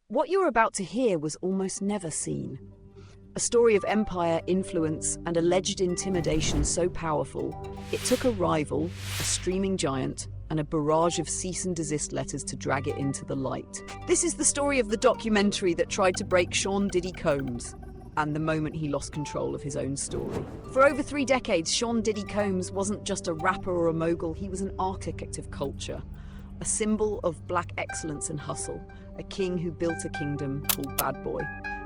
What you're about to hear was almost never seen. A story of empire, influence, and alleged intimidation so powerful, it took a rival, a streaming giant, and a barrage of cease and desist letters to drag it into the light. This is the story of the documentary that tried to break Sean Diddy Combs, and the moment he lost control of his own story. For over 3 decades, Sean Diddy Combs wasn't just a rapper or a mogul, he was an architect of culture, a symbol of black excellence and hustle, a king who built a kingdom called Bad Boy.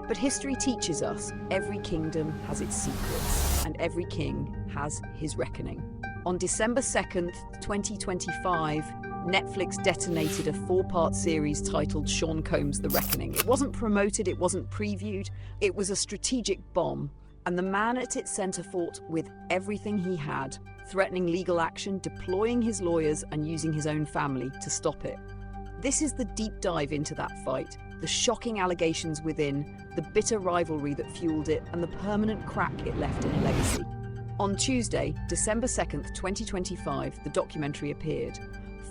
But history teaches us every kingdom has its secrets, and every king has his reckoning. On December 2nd, 2025, Netflix detonated a 4-part series titled Sean Combs: The Reckoning. It wasn't promoted, it wasn't previewed, it was a strategic bomb, and the man at its center fought with everything he had, threatening legal action, deploying his lawyers, and using his own family to stop it. This is the deep dive into that fight, the shocking allegations within, the bitter rivalry that fueled it, and the permanent crack it left in legacy. On Tuesday, December 2nd, 2025, the documentary appeared.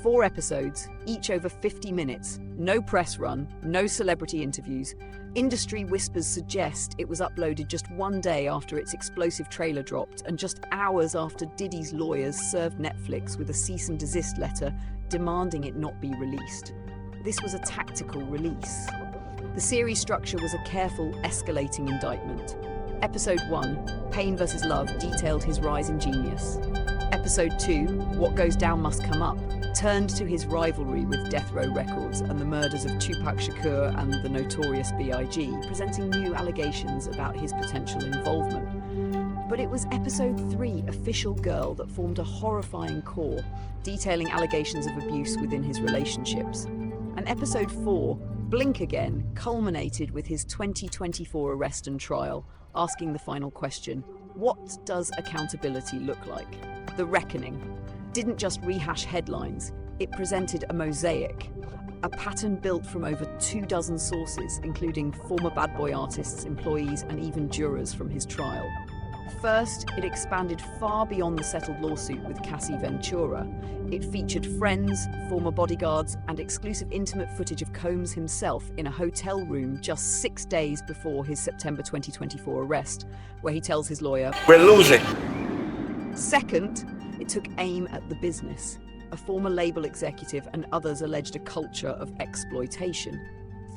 4 episodes, each over 50 minutes, no press run, no celebrity interviews. Industry whispers suggest it was uploaded just 1 day after its explosive trailer dropped, and just hours after Diddy's lawyers served Netflix with a cease and desist letter demanding it not be released. This was a tactical release. The series structure was a careful, escalating indictment. Episode 1, Pain vs. Love, detailed his rise in genius. Episode 2, What Goes Down Must Come Up, turned to his rivalry with Death Row Records and the murders of Tupac Shakur and the Notorious B.I.G., presenting new allegations about his potential involvement. But it was Episode 3, Official Girl, that formed a horrifying core, detailing allegations of abuse within his relationships. And Episode 4, Blink Again, culminated with his 2024 arrest and trial, asking the final question: what does accountability look like? The Reckoning didn't just rehash headlines, it presented a mosaic, a pattern built from over 24 sources, including former Bad Boy artists, employees, and even jurors from his trial. First, it expanded far beyond the settled lawsuit with Cassie Ventura. It featured friends, former bodyguards, and exclusive intimate footage of Combs himself in a hotel room just 6 days before his September 2024 arrest, where he tells his lawyer, "We're losing." Second, it took aim at the business. A former label executive and others alleged a culture of exploitation.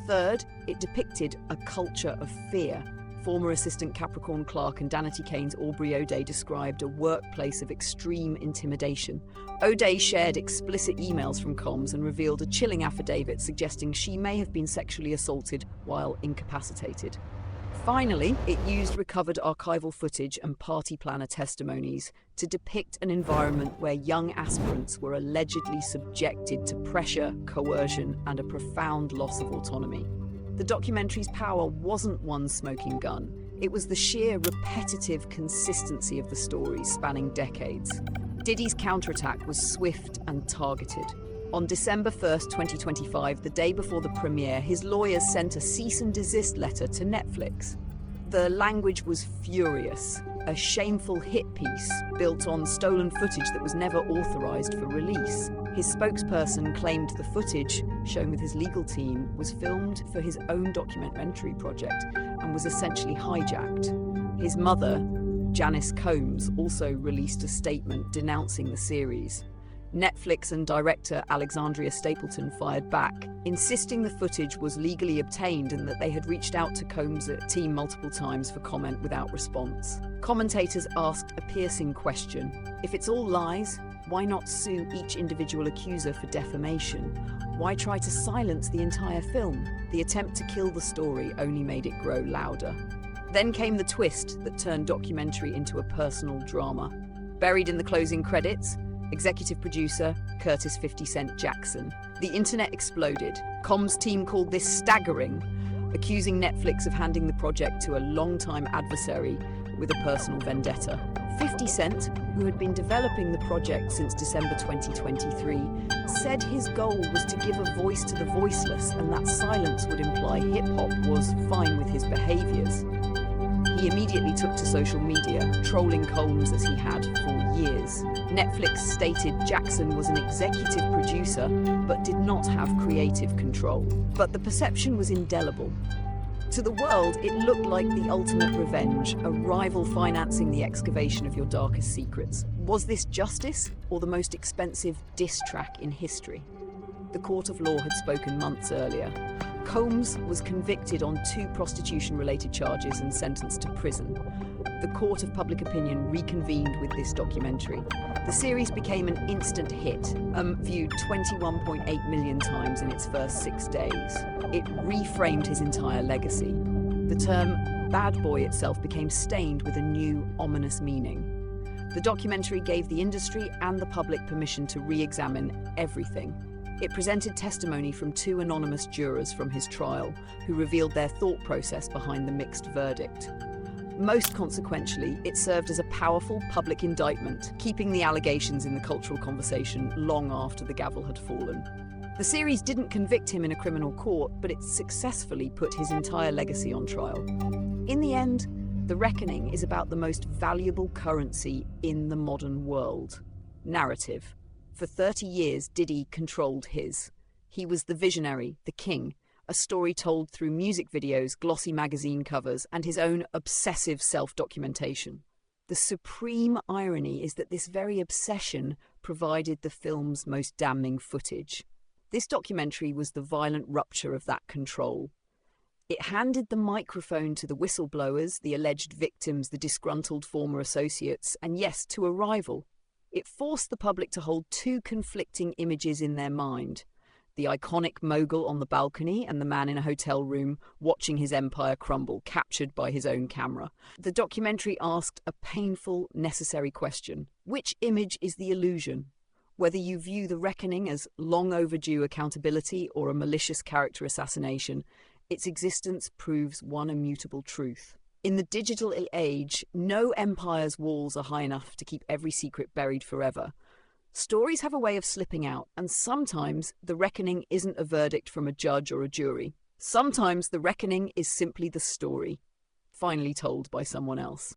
Third, it depicted a culture of fear. Former assistant Capricorn Clark and Danity Kane's Aubrey O'Day described a workplace of extreme intimidation. O'Day shared explicit emails from Combs and revealed a chilling affidavit suggesting she may have been sexually assaulted while incapacitated. Finally, it used recovered archival footage and party planner testimonies to depict an environment where young aspirants were allegedly subjected to pressure, coercion, and a profound loss of autonomy. The documentary's power wasn't one smoking gun. It was the sheer repetitive consistency of the stories spanning decades. Diddy's counterattack was swift and targeted. On December 1st, 2025, the day before the premiere, his lawyers sent a cease and desist letter to Netflix. The language was furious, a shameful hit piece built on stolen footage that was never authorized for release. His spokesperson claimed the footage, shown with his legal team, was filmed for his own documentary project and was essentially hijacked. His mother, Janice Combs, also released a statement denouncing the series. Netflix and director Alexandria Stapleton fired back, insisting the footage was legally obtained and that they had reached out to Combs' team multiple times for comment without response. Commentators asked a piercing question: if it's all lies, why not sue each individual accuser for defamation? Why try to silence the entire film? The attempt to kill the story only made it grow louder. Then came the twist that turned documentary into a personal drama. Buried in the closing credits, executive producer Curtis 50 Cent Jackson. The internet exploded. Combs' team called this staggering, accusing Netflix of handing the project to a longtime adversary with a personal vendetta. 50 Cent, who had been developing the project since December 2023, said his goal was to give a voice to the voiceless and that silence would imply hip-hop was fine with his behaviors. He He immediately took to social media, trolling Combs as he had for years. Netflix stated Jackson was an executive producer, but did not have creative control. But the perception was indelible. To the world, it looked like the ultimate revenge, a rival financing the excavation of your darkest secrets. Was this justice, or the most expensive diss track in history? The court of law had spoken months earlier. Combs was convicted on 2 prostitution-related charges and sentenced to prison. The court of public opinion reconvened with this documentary. The series became an instant hit, viewed 21.8 million times in its first 6 days. It reframed his entire legacy. The term bad boy itself became stained with a new, ominous meaning. The documentary gave the industry and the public permission to re-examine everything. It presented testimony from 2 anonymous jurors from his trial, who revealed their thought process behind the mixed verdict. Most consequentially, it served as a powerful public indictment, keeping the allegations in the cultural conversation long after the gavel had fallen. The series didn't convict him in a criminal court, but it successfully put his entire legacy on trial. In the end, The Reckoning is about the most valuable currency in the modern world: narrative. For 30 years, Diddy controlled his. He was the visionary, the king, a story told through music videos, glossy magazine covers, and his own obsessive self-documentation. The supreme irony is that this very obsession provided the film's most damning footage. This documentary was the violent rupture of that control. It handed the microphone to the whistleblowers, the alleged victims, the disgruntled former associates, and yes, to a rival. It forced the public to hold 2 conflicting images in their mind: the iconic mogul on the balcony and the man in a hotel room watching his empire crumble, captured by his own camera. The documentary asked a painful, necessary question: which image is the illusion? Whether you view The Reckoning as long overdue accountability or a malicious character assassination, its existence proves one immutable truth. In the digital age, no empire's walls are high enough to keep every secret buried forever. Stories have a way of slipping out, and sometimes The Reckoning isn't a verdict from a judge or a jury. Sometimes The Reckoning is simply the story, finally told by someone else.